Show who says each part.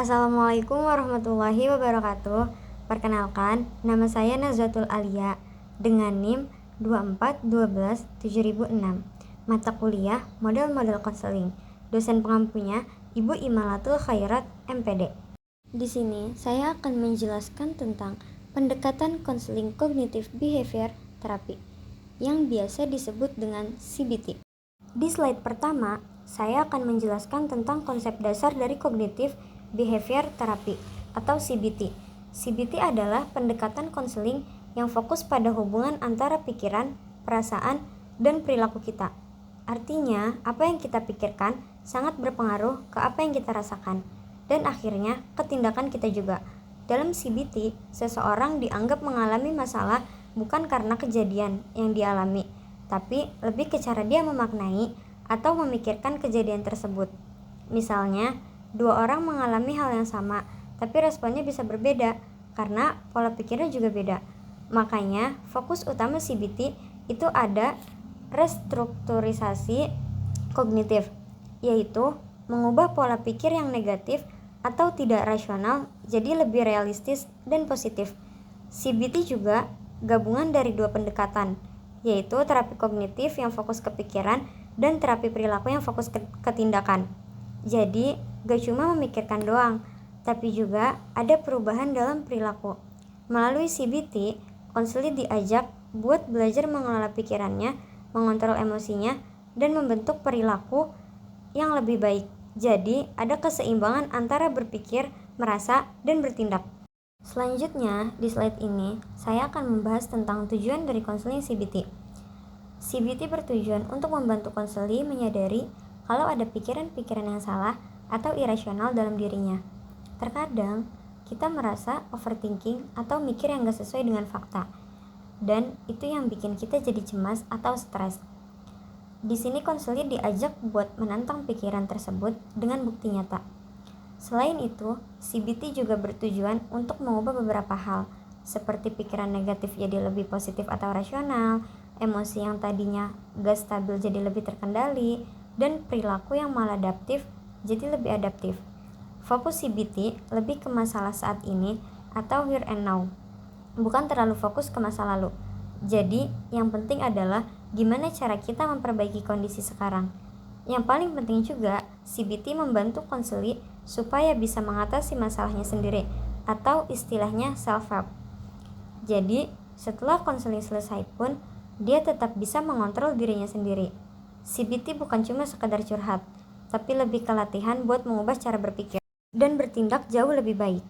Speaker 1: Assalamualaikum warahmatullahi wabarakatuh. Perkenalkan, nama saya Nazzatul Alia dengan NIM 24127006. Mata kuliah Model-model konseling. Dosen pengampunya Ibu Imalatul Khairat, MPD. Di sini saya akan menjelaskan tentang pendekatan konseling kognitif behavior terapi yang biasa disebut dengan CBT. Di slide pertama, saya akan menjelaskan tentang konsep dasar dari kognitif behavior terapi atau CBT. CBT adalah pendekatan konseling yang fokus pada hubungan antara pikiran, perasaan, dan perilaku kita. Artinya, apa yang kita pikirkan sangat berpengaruh ke apa yang kita rasakan, dan akhirnya ke tindakan kita juga. Dalam CBT, seseorang dianggap mengalami masalah bukan karena kejadian yang dialami, tapi lebih ke cara dia memaknai atau memikirkan kejadian tersebut. Misalnya, dua orang mengalami hal yang sama, tapi responnya bisa berbeda karena pola pikirnya juga beda. Makanya, fokus utama CBT itu ada restrukturisasi kognitif, yaitu mengubah pola pikir yang negatif atau tidak rasional jadi lebih realistis dan positif. CBT juga gabungan dari dua pendekatan, yaitu terapi kognitif yang fokus ke pikiran dan terapi perilaku yang fokus ke tindakan. Jadi, gak cuma memikirkan doang, tapi juga ada perubahan dalam perilaku. Melalui CBT, konselor diajak buat belajar mengelola pikirannya, mengontrol emosinya, dan membentuk perilaku yang lebih baik. Jadi, ada keseimbangan antara berpikir, merasa, dan bertindak. Selanjutnya, di slide ini, saya akan membahas tentang tujuan dari konseling CBT. CBT bertujuan untuk membantu konselor menyadari kalau ada pikiran-pikiran yang salah atau irasional dalam dirinya. Terkadang, kita merasa overthinking atau mikir yang gak sesuai dengan fakta, dan itu yang bikin kita jadi cemas atau stres. Di sini konselor diajak buat menantang pikiran tersebut dengan bukti nyata. Selain itu, CBT juga bertujuan untuk mengubah beberapa hal, seperti pikiran negatif jadi lebih positif atau rasional, emosi yang tadinya gak stabil jadi lebih terkendali, dan perilaku yang maladaptif jadi lebih adaptif. Fokus CBT lebih ke masalah saat ini atau here and now, bukan terlalu fokus ke masa lalu. Jadi, yang penting adalah gimana cara kita memperbaiki kondisi sekarang. Yang paling penting juga, CBT membantu konselor supaya bisa mengatasi masalahnya sendiri, atau istilahnya self-help. Jadi, setelah konseling selesai pun, dia tetap bisa mengontrol dirinya sendiri. CBT bukan cuma sekedar curhat, tapi lebih ke latihan buat mengubah cara berpikir dan bertindak jauh lebih baik.